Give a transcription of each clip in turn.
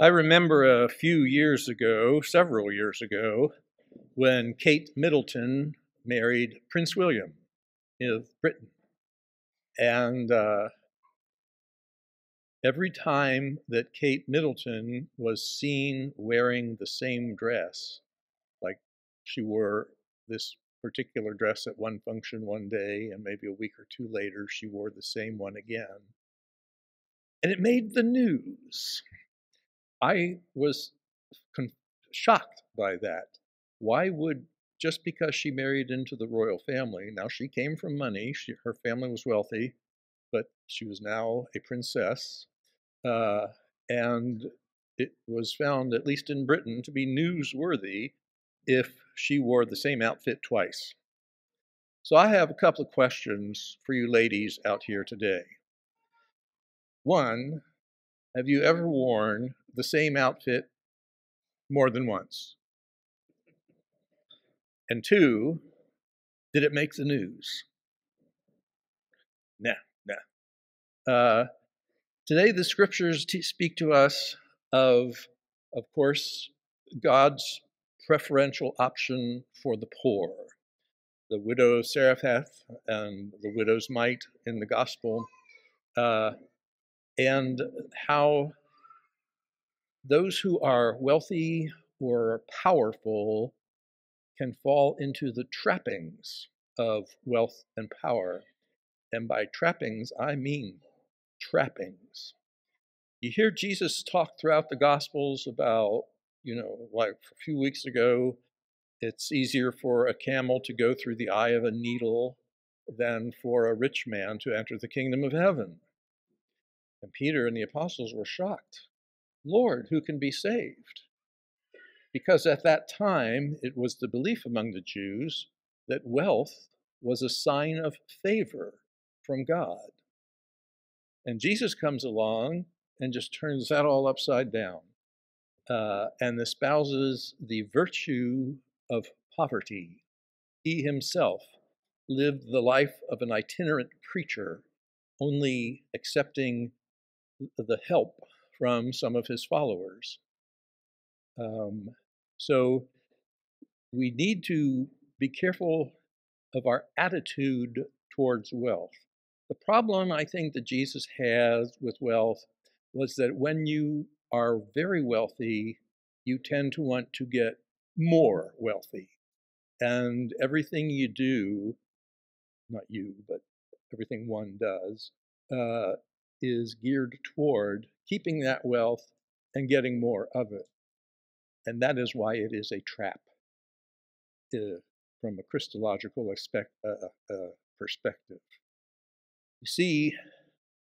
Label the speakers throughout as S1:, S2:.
S1: I remember a few years ago, several years ago, when Kate Middleton married Prince William of Britain. And every time that Kate Middleton was seen wearing the same dress, like she wore this particular dress at one function one day, and maybe a week or two later, she wore the same one again. And it made the news. I was shocked by that. Why would, just because she married into the royal family, now she came from money, her family was wealthy, but she was now a princess, uh, and it was found, at least in Britain, to be newsworthy if she wore the same outfit twice. So I have a couple of questions for you ladies out here today. One, have you ever worn the same outfit more than once? And two, did it make the news? Nah, nah. Today, the scriptures speak to us of course, God's preferential option for the poor. The widow of Zarephath and the widow's mite in the gospel, and how those who are wealthy or powerful can fall into the trappings of wealth and power. And by trappings, I mean trappings. You hear Jesus talk throughout the Gospels about, like a few weeks ago, it's easier for a camel to go through the eye of a needle than for a rich man to enter the kingdom of heaven. And Peter and the apostles were shocked. Lord, who can be saved? Because at that time, it was the belief among the Jews that wealth was a sign of favor from God. And Jesus comes along and just turns that all upside down and espouses the virtue of poverty. He himself lived the life of an itinerant preacher, only accepting the help from some of his followers. So we need to be careful of our attitude towards wealth. The problem I think that Jesus has with wealth was that when you are very wealthy, you tend to want to get more wealthy. And everything you do, not you, but everything one does, is geared toward keeping that wealth and getting more of it. And that is why it is a trap from a Christological perspective. You see,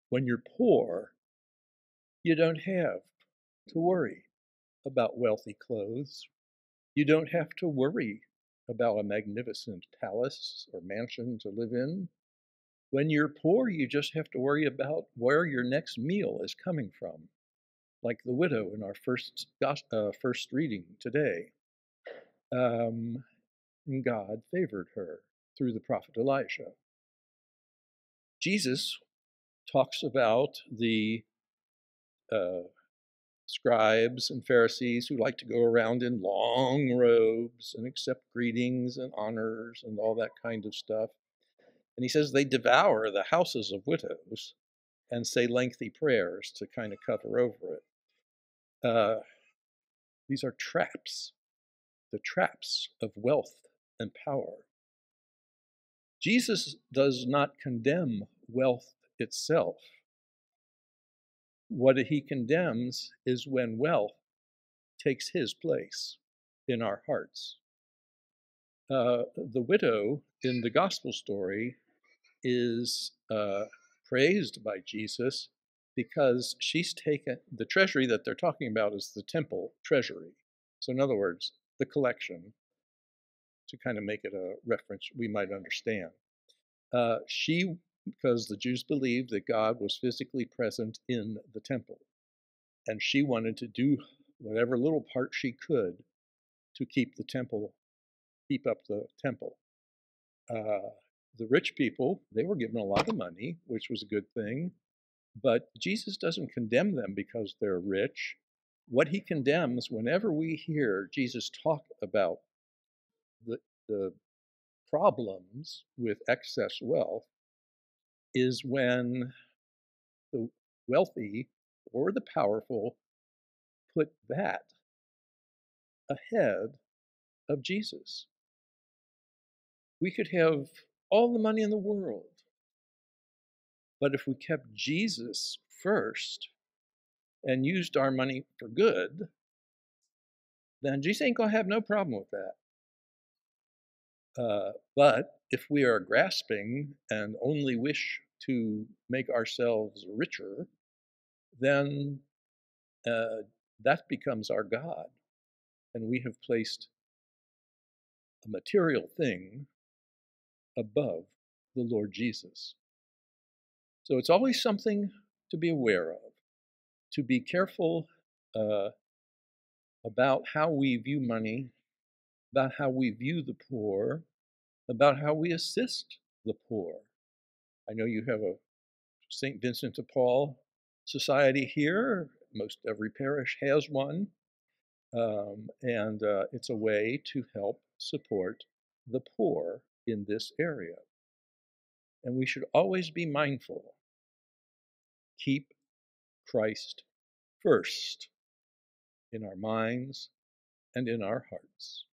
S1: when you're poor, you don't have to worry about wealthy clothes. You don't have to worry about a magnificent palace or mansion to live in. When you're poor, you just have to worry about where your next meal is coming from, like the widow in our first reading today. And God favored her through the prophet Elijah. Jesus talks about the scribes and Pharisees who like to go around in long robes and accept greetings and honors and all that kind of stuff. And he says they devour the houses of widows and say lengthy prayers to kind of cover over it. These are traps, the traps of wealth and power. Jesus does not condemn wealth itself. What he condemns is when wealth takes his place in our hearts. The widow in the gospel story is praised by Jesus because she's taken the treasury that they're talking about is the temple treasury. So in other words, the collection, to kind of make it a reference we might understand. Because the Jews believed that God was physically present in the temple, and she wanted to do whatever little part she could to keep up the temple. The rich people, they were given a lot of money, which was a good thing, but Jesus doesn't condemn them because they're rich. what he condemns whenever we hear Jesus talk about the problems with excess wealth is when the wealthy or the powerful put that ahead of Jesus. We could have all the money in the world, but if we kept Jesus first and used our money for good, then Jesus ain't going to have no problem with that. But if we are grasping and only wish to make ourselves richer, then that becomes our God. And we have placed a material thing above the Lord Jesus. So it's always something to be aware of, to be careful uh, about how we view money, about how we view the poor, about how we assist the poor. I know you have a St. Vincent de Paul Society here. Most every parish has one. And it's a way to help support the poor in this area. And we should always be mindful. Keep Christ first in our minds and in our hearts.